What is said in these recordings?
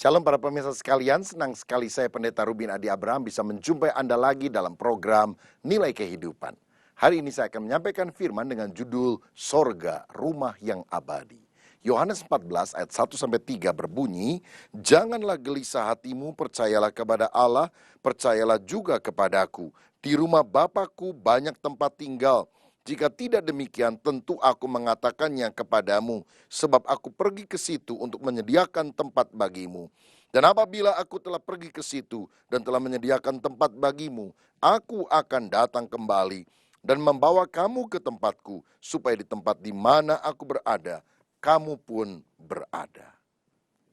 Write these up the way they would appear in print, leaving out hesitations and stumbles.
Shalom para pemirsa sekalian, senang sekali saya Pendeta Rubin Adi Abraham bisa menjumpai Anda lagi dalam program Nilai Kehidupan. Hari ini saya akan menyampaikan firman dengan judul Sorga, Rumah yang Abadi. Yohanes 14 ayat 1-3 berbunyi, "Janganlah gelisah hatimu, percayalah kepada Allah, percayalah juga kepadaku. Di rumah Bapa-Ku banyak tempat tinggal. Jika tidak demikian, tentu aku mengatakannya kepadamu, sebab aku pergi ke situ untuk menyediakan tempat bagimu. Dan apabila aku telah pergi ke situ dan telah menyediakan tempat bagimu, aku akan datang kembali dan membawa kamu ke tempatku, supaya di tempat di mana aku berada, kamu pun berada."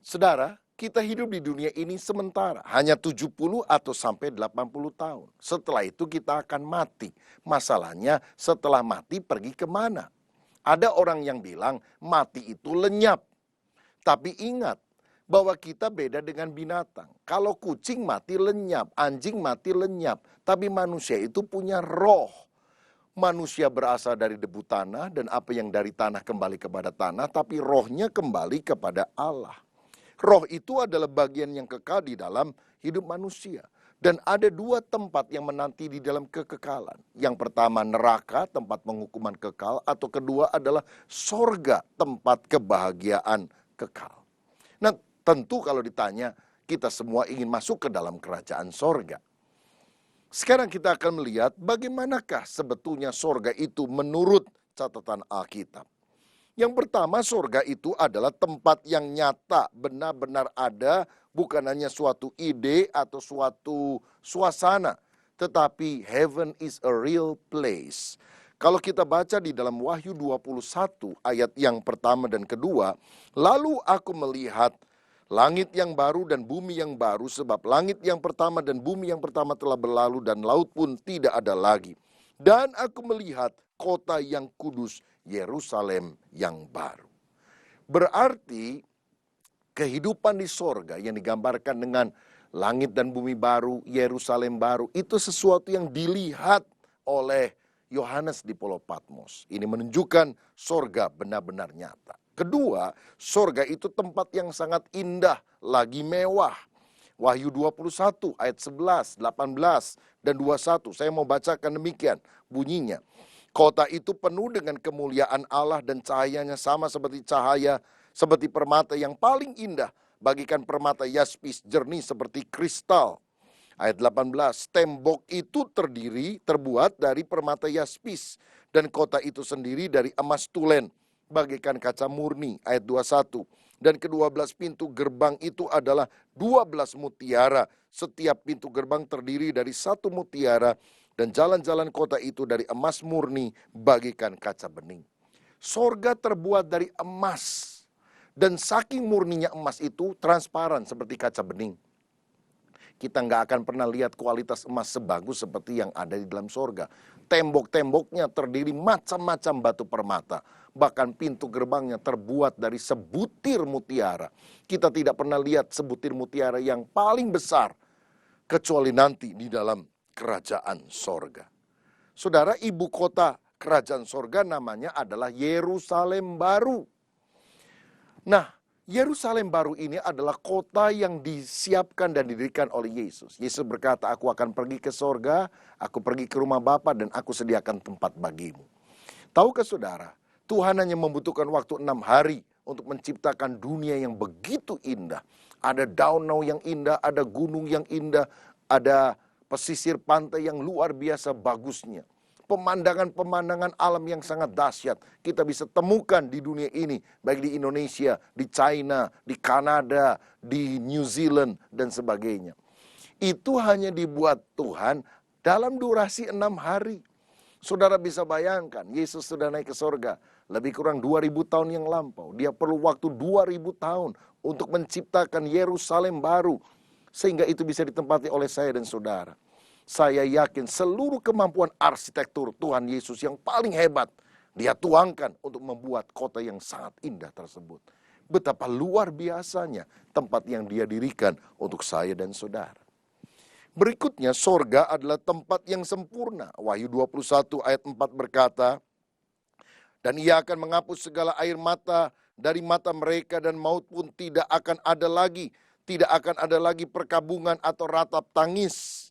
Saudara, kita hidup di dunia ini sementara, hanya 70 atau sampai 80 tahun. Setelah itu kita akan mati. Masalahnya setelah mati pergi kemana? Ada orang yang bilang mati itu lenyap. Tapi ingat bahwa kita beda dengan binatang. Kalau kucing mati lenyap, anjing mati lenyap. Tapi manusia itu punya roh. Manusia berasal dari debu tanah dan apa yang dari tanah kembali kepada tanah. Tapi rohnya kembali kepada Allah. Roh itu adalah bagian yang kekal di dalam hidup manusia. Dan ada dua tempat yang menanti di dalam kekekalan. Yang pertama neraka, tempat penghukuman kekal. Atau kedua adalah sorga, tempat kebahagiaan kekal. Nah, tentu kalau ditanya, kita semua ingin masuk ke dalam kerajaan sorga. Sekarang kita akan melihat bagaimanakah sebetulnya sorga itu menurut catatan Alkitab. Yang pertama, sorga itu adalah tempat yang nyata, benar-benar ada, bukan hanya suatu ide atau suatu suasana, tetapi heaven is a real place. Kalau kita baca di dalam Wahyu 21 ayat yang pertama dan kedua, "Lalu aku melihat langit yang baru dan bumi yang baru, sebab langit yang pertama dan bumi yang pertama telah berlalu dan laut pun tidak ada lagi. Dan aku melihat kota yang kudus, Yerusalem yang baru." Berarti kehidupan di sorga yang digambarkan dengan langit dan bumi baru, Yerusalem baru, itu sesuatu yang dilihat oleh Yohanes di Pulau Patmos. Ini menunjukkan sorga benar-benar nyata. Kedua, sorga itu tempat yang sangat indah, lagi mewah. Wahyu 21 ayat 11, 18, dan 21. Saya mau bacakan demikian bunyinya. "Kota itu penuh dengan kemuliaan Allah dan cahayanya sama seperti seperti permata yang paling indah, bagikan permata yaspis jernih seperti kristal." Ayat 18, "Tembok itu terbuat dari permata yaspis, dan kota itu sendiri dari emas tulen, bagaikan kaca murni." Ayat 21, "Dan ke-12 pintu gerbang itu adalah 12 mutiara. Setiap pintu gerbang terdiri dari satu mutiara, dan jalan-jalan kota itu dari emas murni, bagaikan kaca bening." Sorga terbuat dari emas, dan saking murninya emas itu transparan seperti kaca bening. Kita nggak akan pernah lihat kualitas emas sebagus seperti yang ada di dalam sorga. Tembok-temboknya terdiri macam-macam batu permata. Bahkan pintu gerbangnya terbuat dari sebutir mutiara. Kita tidak pernah lihat sebutir mutiara yang paling besar, kecuali nanti di dalam kerajaan sorga. Saudara, ibu kota kerajaan sorga namanya adalah Yerusalem baru. Nah, Yerusalem baru ini adalah kota yang disiapkan dan didirikan oleh Yesus. Yesus berkata, "Aku akan pergi ke sorga, aku pergi ke rumah Bapa, dan aku sediakan tempat bagimu." Tahukah saudara, Tuhan hanya membutuhkan waktu 6 hari untuk menciptakan dunia yang begitu indah. Ada danau yang indah, ada gunung yang indah, ada pesisir pantai yang luar biasa bagusnya. Pemandangan-pemandangan alam yang sangat dahsyat kita bisa temukan di dunia ini, baik di Indonesia, di China, di Kanada, di New Zealand, dan sebagainya. Itu hanya dibuat Tuhan dalam durasi 6 hari. Saudara bisa bayangkan, Yesus sudah naik ke sorga lebih kurang 2000 tahun yang lampau. Dia perlu waktu 2000 tahun untuk menciptakan Yerusalem baru, sehingga itu bisa ditempati oleh saya dan saudara. Saya yakin seluruh kemampuan arsitektur Tuhan Yesus yang paling hebat Dia tuangkan untuk membuat kota yang sangat indah tersebut. Betapa luar biasanya tempat yang Dia dirikan untuk saya dan saudara. Berikutnya, sorga adalah tempat yang sempurna. Wahyu 21 ayat 4 berkata, "Dan Ia akan menghapus segala air mata dari mata mereka, dan maut pun tidak akan ada lagi. Tidak akan ada lagi perkabungan atau ratap tangis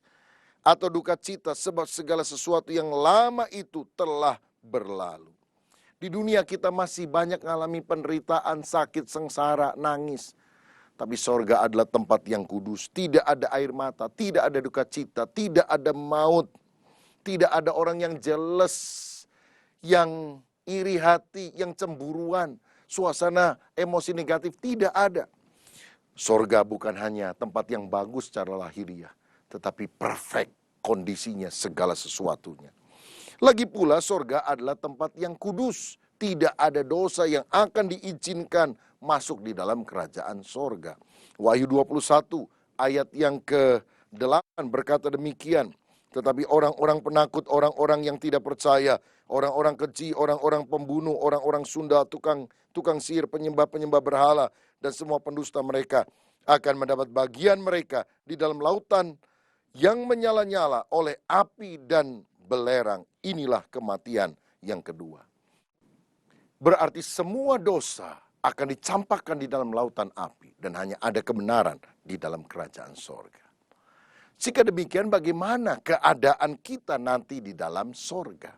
atau duka cita, sebab segala sesuatu yang lama itu telah berlalu. Di dunia kita masih banyak mengalami penderitaan, sakit, sengsara, nangis. Tapi sorga adalah tempat yang kudus. Tidak ada air mata, tidak ada duka cita, tidak ada maut. Tidak ada orang yang jealous, yang iri hati, yang cemburuan. Suasana emosi negatif tidak ada. Sorga bukan hanya tempat yang bagus secara lahiriah, tetapi perfect kondisinya, segala sesuatunya. Lagi pula sorga adalah tempat yang kudus. Tidak ada dosa yang akan diizinkan masuk di dalam kerajaan sorga. Wahyu 21 ayat yang ke-8 berkata demikian. Tetapi orang-orang penakut, orang-orang yang tidak percaya, orang-orang keji, orang-orang pembunuh, orang-orang sundal, tukang sihir, penyembah-penyembah berhala, dan semua pendusta mereka akan mendapat bagian mereka di dalam lautan yang menyala-nyala oleh api dan belerang. Inilah kematian yang kedua. Berarti semua dosa akan dicampakkan di dalam lautan api dan hanya ada kebenaran di dalam kerajaan sorga. Jika demikian, bagaimana keadaan kita nanti di dalam sorga?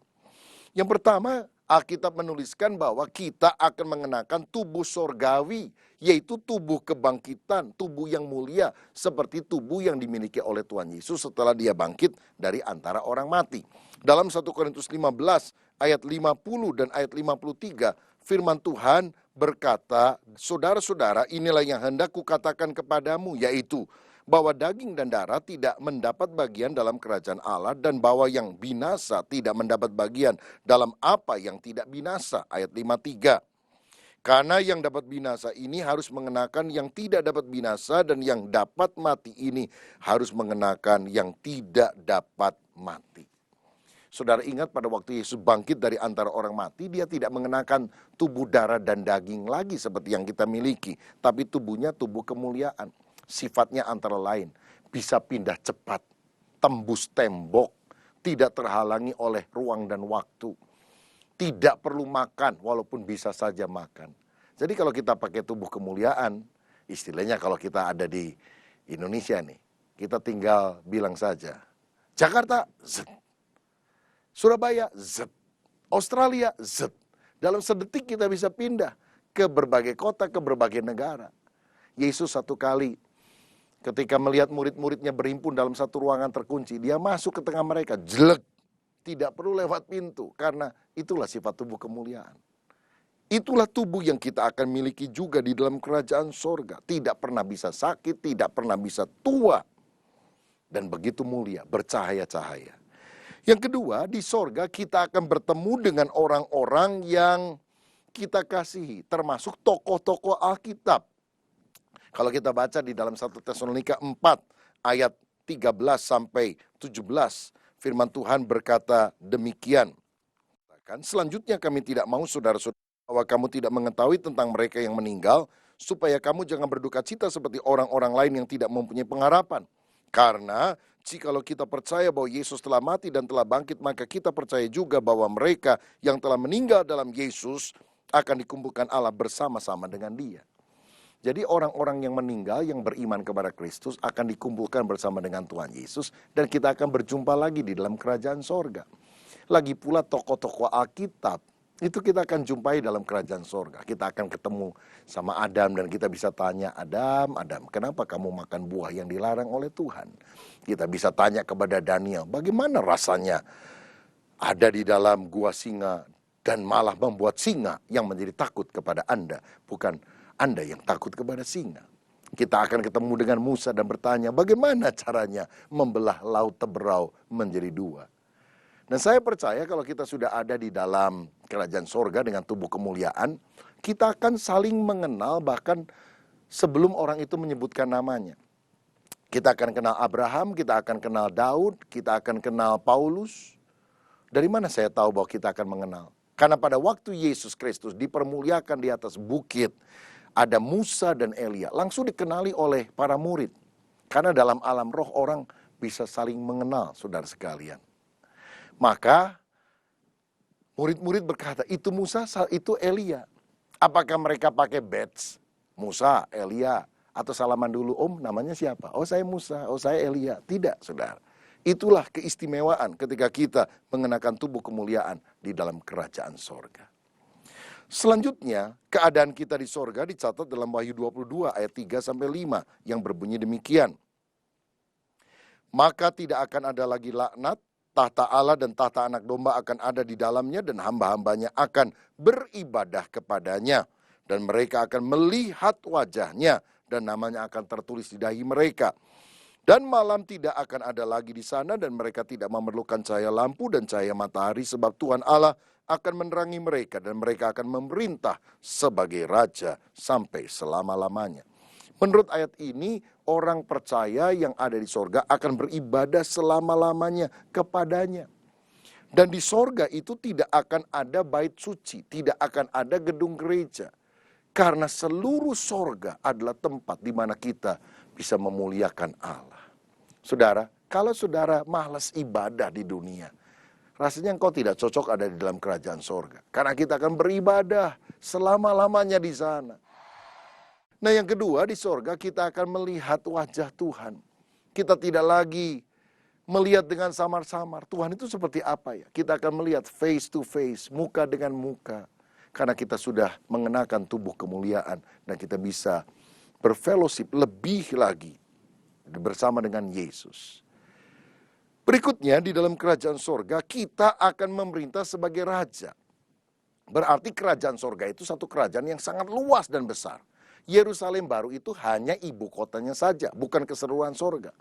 Yang pertama, Alkitab menuliskan bahwa kita akan mengenakan tubuh sorgawi, yaitu tubuh kebangkitan, tubuh yang mulia, seperti tubuh yang dimiliki oleh Tuhan Yesus setelah dia bangkit dari antara orang mati. Dalam 1 Korintus 15 ayat 50 dan ayat 53, firman Tuhan berkata, saudara-saudara, inilah yang hendak kukatakan kepadamu, yaitu bahwa daging dan darah tidak mendapat bagian dalam kerajaan Allah, dan bahwa yang binasa tidak mendapat bagian dalam apa yang tidak binasa. Ayat 53. Karena yang dapat binasa ini harus mengenakan yang tidak dapat binasa, dan yang dapat mati ini harus mengenakan yang tidak dapat mati. Saudara ingat pada waktu Yesus bangkit dari antara orang mati, dia tidak mengenakan tubuh darah dan daging lagi seperti yang kita miliki, tapi tubuhnya tubuh kemuliaan. Sifatnya antara lain bisa pindah cepat, tembus tembok, tidak terhalangi oleh ruang dan waktu. Tidak perlu makan walaupun bisa saja makan. Jadi kalau kita pakai tubuh kemuliaan, istilahnya kalau kita ada di Indonesia nih, kita tinggal bilang saja, Jakarta, zet. Surabaya, zet. Australia, zet. Dalam sedetik kita bisa pindah ke berbagai kota, ke berbagai negara. Yesus satu kali ketika melihat murid-muridnya berhimpun dalam satu ruangan terkunci, dia masuk ke tengah mereka, jelek. Tidak perlu lewat pintu, karena itulah sifat tubuh kemuliaan. Itulah tubuh yang kita akan miliki juga di dalam kerajaan sorga. Tidak pernah bisa sakit, tidak pernah bisa tua. Dan begitu mulia, bercahaya-cahaya. Yang kedua, di sorga kita akan bertemu dengan orang-orang yang kita kasihi, termasuk tokoh-tokoh Alkitab. Kalau kita baca di dalam 1 Tesalonika 4 ayat 13 sampai 17, firman Tuhan berkata demikian. Selanjutnya kami tidak mau saudara-saudara bahwa kamu tidak mengetahui tentang mereka yang meninggal, supaya kamu jangan berduka cita seperti orang-orang lain yang tidak mempunyai pengharapan. Karena jikalau kita percaya bahwa Yesus telah mati dan telah bangkit, maka kita percaya juga bahwa mereka yang telah meninggal dalam Yesus akan dikumpulkan Allah bersama-sama dengan dia. Jadi orang-orang yang meninggal yang beriman kepada Kristus akan dikumpulkan bersama dengan Tuhan Yesus, dan kita akan berjumpa lagi di dalam kerajaan sorga. Lagi pula tokoh-tokoh Alkitab itu kita akan jumpai dalam kerajaan sorga. Kita akan ketemu sama Adam dan kita bisa tanya, Adam, kenapa kamu makan buah yang dilarang oleh Tuhan? Kita bisa tanya kepada Daniel, bagaimana rasanya ada di dalam gua singa dan malah membuat singa yang menjadi takut kepada Anda, bukan Anda yang takut kepada singa. Kita akan ketemu dengan Musa dan bertanya, bagaimana caranya membelah laut Teberau menjadi dua. Dan saya percaya kalau kita sudah ada di dalam kerajaan sorga dengan tubuh kemuliaan, kita akan saling mengenal bahkan sebelum orang itu menyebutkan namanya. Kita akan kenal Abraham, kita akan kenal Daud, kita akan kenal Paulus. Dari mana saya tahu bahwa kita akan mengenal? Karena pada waktu Yesus Kristus dipermuliakan di atas bukit, ada Musa dan Elia, langsung dikenali oleh para murid. Karena dalam alam roh orang bisa saling mengenal, saudara sekalian. Maka murid-murid berkata, itu Musa, itu Elia. Apakah mereka pakai badge? Musa, Elia, Atau salaman dulu, Om namanya siapa? Oh saya Musa, oh saya Elia. Tidak, saudara. Itulah keistimewaan ketika kita mengenakan tubuh kemuliaan di dalam kerajaan sorga. Selanjutnya, keadaan kita di sorga dicatat dalam Wahyu 22 ayat 3-5 yang berbunyi demikian. Maka tidak akan ada lagi laknat, tahta Allah dan tahta anak domba akan ada di dalamnya dan hamba-hambanya akan beribadah kepadanya. Dan mereka akan melihat wajahnya dan namanya akan tertulis di dahi mereka. Dan malam tidak akan ada lagi di sana dan mereka tidak memerlukan cahaya lampu dan cahaya matahari sebab Tuhan Allah akan menerangi mereka dan mereka akan memerintah sebagai raja sampai selama-lamanya. Menurut ayat ini, orang percaya yang ada di sorga akan beribadah selama-lamanya kepadanya. Dan di sorga itu tidak akan ada bait suci, tidak akan ada gedung gereja. Karena seluruh sorga adalah tempat di mana kita bisa memuliakan Allah. Saudara, kalau saudara malas ibadah di dunia, rasanya engkau tidak cocok ada di dalam kerajaan sorga. Karena kita akan beribadah selama-lamanya di sana. Nah yang kedua, di sorga kita akan melihat wajah Tuhan. Kita tidak lagi melihat dengan samar-samar. Tuhan itu seperti apa ya? Kita akan melihat face to face, muka dengan muka. Karena kita sudah mengenakan tubuh kemuliaan dan kita bisa berfellowship lebih lagi bersama dengan Yesus. Berikutnya di dalam kerajaan sorga kita akan memerintah sebagai raja. Berarti kerajaan sorga itu satu kerajaan yang sangat luas dan besar. Yerusalem baru itu hanya ibu kotanya saja, bukan keseluruhan sorga.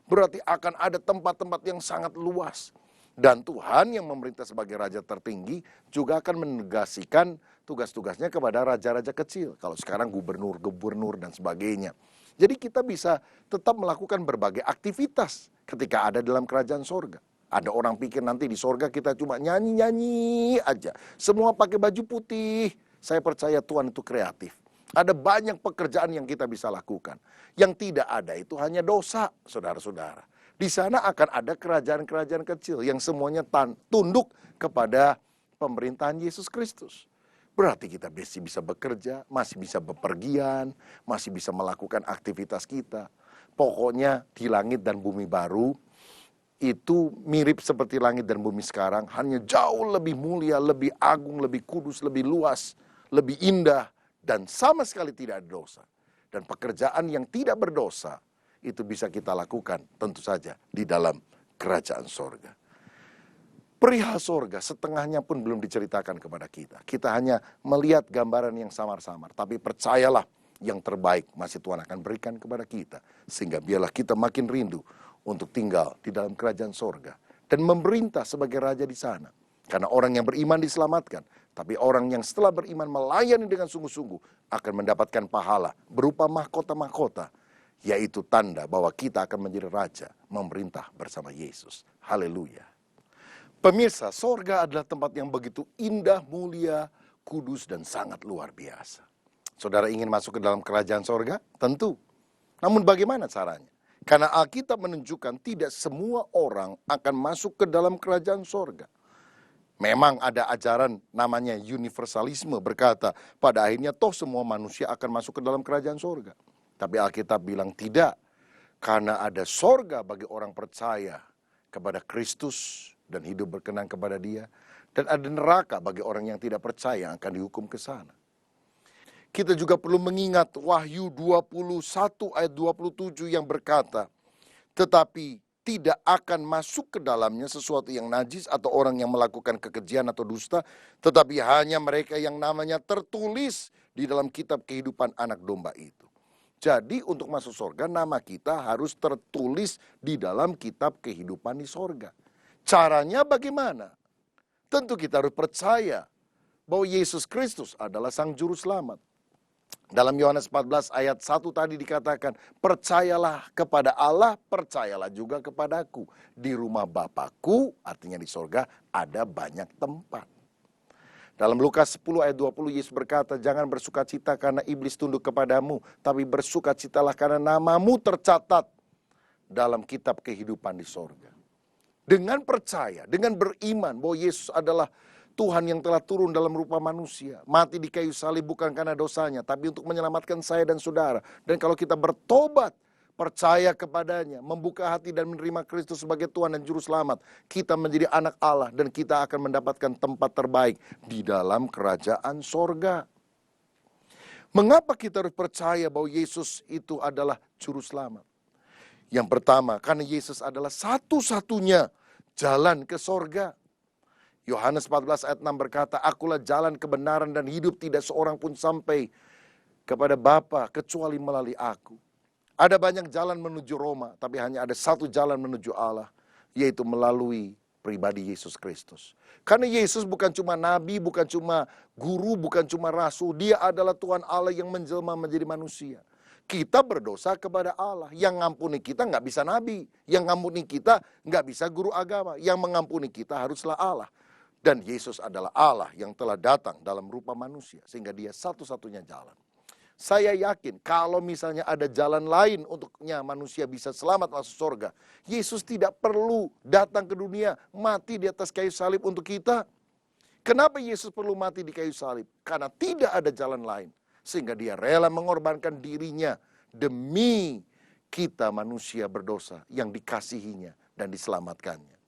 Berarti akan ada tempat-tempat yang sangat luas. Dan Tuhan yang memerintah sebagai raja tertinggi juga akan menegasikan tugas-tugasnya kepada raja-raja kecil. Kalau sekarang gubernur dan sebagainya. Jadi kita bisa tetap melakukan berbagai aktivitas ketika ada dalam kerajaan sorga. Ada orang pikir nanti di sorga kita cuma nyanyi-nyanyi aja. Semua pakai baju putih. Saya percaya Tuhan itu kreatif. Ada banyak pekerjaan yang kita bisa lakukan. Yang tidak ada itu hanya dosa, saudara-saudara. Di sana akan ada kerajaan-kerajaan kecil yang semuanya tunduk kepada pemerintahan Yesus Kristus. Berarti kita masih bisa bekerja, masih bisa bepergian, masih bisa melakukan aktivitas kita. Pokoknya di langit dan bumi baru itu mirip seperti langit dan bumi sekarang, hanya jauh lebih mulia, lebih agung, lebih kudus, lebih luas, lebih indah, dan sama sekali tidak ada dosa. Dan pekerjaan yang tidak berdosa, itu bisa kita lakukan tentu saja di dalam kerajaan sorga. Perihal sorga setengahnya pun belum diceritakan kepada kita. Kita hanya melihat gambaran yang samar-samar. Tapi percayalah yang terbaik masih Tuhan akan berikan kepada kita. Sehingga biarlah kita makin rindu untuk tinggal di dalam kerajaan sorga. Dan memerintah sebagai raja di sana. Karena orang yang beriman diselamatkan. Tapi orang yang setelah beriman melayani dengan sungguh-sungguh akan mendapatkan pahala berupa mahkota-mahkota. Yaitu tanda bahwa kita akan menjadi raja, memerintah bersama Yesus. Haleluya. Pemirsa, sorga adalah tempat yang begitu indah, mulia, kudus, dan sangat luar biasa. Saudara ingin masuk ke dalam kerajaan sorga? Tentu. Namun bagaimana caranya? Karena Alkitab menunjukkan tidak semua orang akan masuk ke dalam kerajaan sorga. Memang ada ajaran namanya universalisme berkata, pada akhirnya toh semua manusia akan masuk ke dalam kerajaan sorga. Tapi Alkitab bilang tidak, karena ada sorga bagi orang percaya kepada Kristus dan hidup berkenan kepada Dia. Dan ada neraka bagi orang yang tidak percaya yang akan dihukum ke sana. Kita juga perlu mengingat Wahyu 21 ayat 27 yang berkata, tetapi tidak akan masuk ke dalamnya sesuatu yang najis atau orang yang melakukan kekejian atau dusta, tetapi hanya mereka yang namanya tertulis di dalam kitab kehidupan anak domba itu. Jadi untuk masuk sorga nama kita harus tertulis di dalam kitab kehidupan di sorga. Caranya bagaimana? Tentu kita harus percaya bahwa Yesus Kristus adalah Sang Juru Selamat. Dalam Yohanes 14 ayat 1 tadi dikatakan, percayalah kepada Allah, percayalah juga kepadaku. Di rumah Bapakku, artinya di sorga, ada banyak tempat. Dalam Lukas 10 ayat 20 Yesus berkata, jangan bersukacita karena iblis tunduk kepadamu, tapi bersukacitalah karena namamu tercatat dalam kitab kehidupan di sorga. Dengan percaya, dengan beriman bahwa Yesus adalah Tuhan yang telah turun dalam rupa manusia, mati di kayu salib bukan karena dosanya, tapi untuk menyelamatkan saya dan saudara. Dan kalau kita bertobat, percaya kepadanya, membuka hati dan menerima Kristus sebagai Tuhan dan Juru Selamat, kita menjadi anak Allah dan kita akan mendapatkan tempat terbaik di dalam kerajaan sorga. Mengapa kita harus percaya bahwa Yesus itu adalah Juru Selamat? Yang pertama, karena Yesus adalah satu-satunya jalan ke sorga. Yohanes 14 ayat 6 berkata, "Akulah jalan kebenaran dan hidup, tidak seorang pun sampai kepada Bapa kecuali melalui aku." Ada banyak jalan menuju Roma, tapi hanya ada satu jalan menuju Allah, yaitu melalui pribadi Yesus Kristus. Karena Yesus bukan cuma nabi, bukan cuma guru, bukan cuma rasul. Dia adalah Tuhan Allah yang menjelma menjadi manusia. Kita berdosa kepada Allah. Yang ngampuni kita nggak bisa nabi. Yang ngampuni kita nggak bisa guru agama. Yang mengampuni kita haruslah Allah. Dan Yesus adalah Allah yang telah datang dalam rupa manusia. Sehingga dia satu-satunya jalan. Saya yakin kalau misalnya ada jalan lain untuknya manusia bisa selamat masuk surga, Yesus tidak perlu datang ke dunia, mati di atas kayu salib untuk kita. Kenapa Yesus perlu mati di kayu salib? Karena tidak ada jalan lain. Sehingga dia rela mengorbankan dirinya demi kita manusia berdosa yang dikasihinya dan diselamatkannya.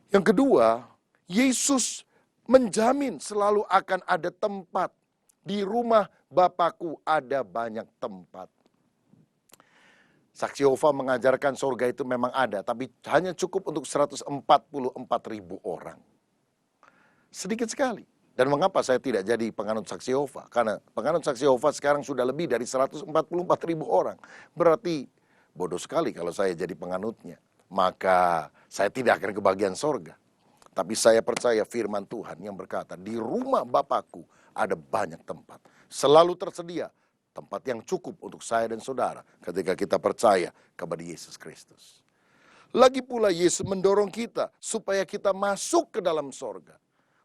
Yang kedua, Yesus menjamin selalu akan ada tempat. Di rumah Bapakku ada banyak tempat. Saksi Yehova mengajarkan surga itu memang ada, tapi hanya cukup untuk 144.000 orang. Sedikit sekali. Dan mengapa saya tidak jadi penganut Saksi Yehova? Karena penganut Saksi Yehova sekarang sudah lebih dari 144.000 orang. Berarti bodoh sekali kalau saya jadi penganutnya. Maka saya tidak akan kebagian surga. Tapi saya percaya firman Tuhan yang berkata, di rumah Bapakku ada banyak tempat. Selalu tersedia tempat yang cukup untuk saya dan saudara ketika kita percaya kepada Yesus Kristus. Lagi pula Yesus mendorong kita supaya kita masuk ke dalam sorga.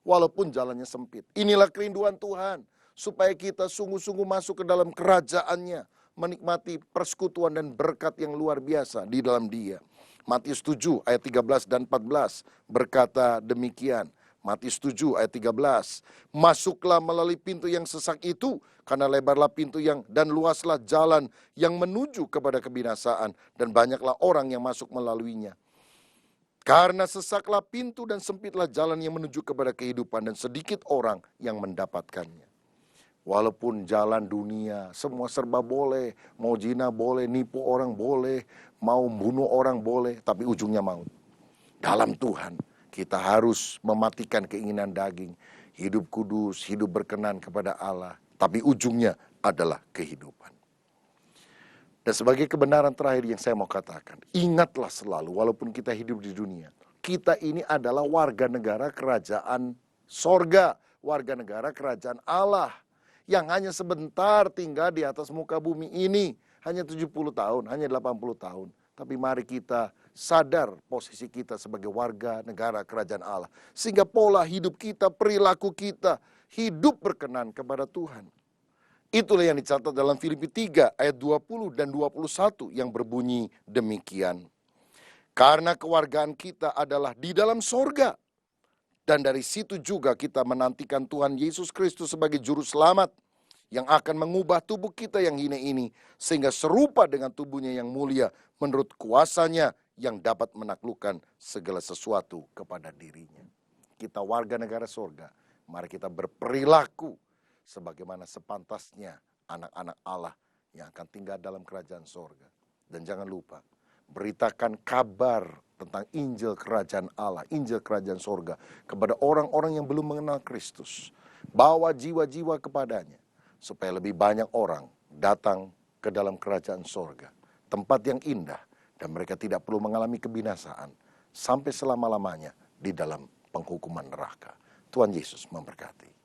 Walaupun jalannya sempit. Inilah kerinduan Tuhan. Supaya kita sungguh-sungguh masuk ke dalam kerajaannya. Menikmati persekutuan dan berkat yang luar biasa di dalam Dia. Matius 7 ayat 13 dan 14 berkata demikian. Matius 7 ayat 13. Masuklah melalui pintu yang sesak itu, karena lebarlah pintu dan luaslah jalan yang menuju kepada kebinasaan, dan banyaklah orang yang masuk melaluinya. Karena sesaklah pintu dan sempitlah jalan yang menuju kepada kehidupan, dan sedikit orang yang mendapatkannya. Walaupun jalan dunia semua serba boleh, mau zina boleh, nipu orang boleh, mau bunuh orang boleh, tapi ujungnya maut. Dalam Tuhan kita harus mematikan keinginan daging, hidup kudus, hidup berkenan kepada Allah, tapi ujungnya adalah kehidupan. Dan sebagai kebenaran terakhir yang saya mau katakan, ingatlah selalu walaupun kita hidup di dunia, kita ini adalah warga negara kerajaan sorga, warga negara kerajaan Allah. Yang hanya sebentar tinggal di atas muka bumi ini. Hanya 70 tahun, hanya 80 tahun. Tapi mari kita sadar posisi kita sebagai warga negara kerajaan Allah. Sehingga pola hidup kita, perilaku kita, hidup berkenan kepada Tuhan. Itulah yang dicatat dalam Filipi 3 ayat 20 dan 21 yang berbunyi demikian. Karena kewargaan kita adalah di dalam sorga. Dan dari situ juga kita menantikan Tuhan Yesus Kristus sebagai juru selamat yang akan mengubah tubuh kita yang hina ini sehingga serupa dengan tubuhnya yang mulia menurut kuasanya yang dapat menaklukkan segala sesuatu kepada dirinya. Kita warga negara surga, mari kita berperilaku sebagaimana sepantasnya anak-anak Allah yang akan tinggal dalam kerajaan surga. Dan jangan lupa, beritakan kabar tentang Injil kerajaan Allah, Injil kerajaan sorga kepada orang-orang yang belum mengenal Kristus. Bawa jiwa-jiwa kepadanya supaya lebih banyak orang datang ke dalam kerajaan sorga. Tempat yang indah dan mereka tidak perlu mengalami kebinasaan sampai selama-lamanya di dalam penghukuman neraka. Tuhan Yesus memberkati.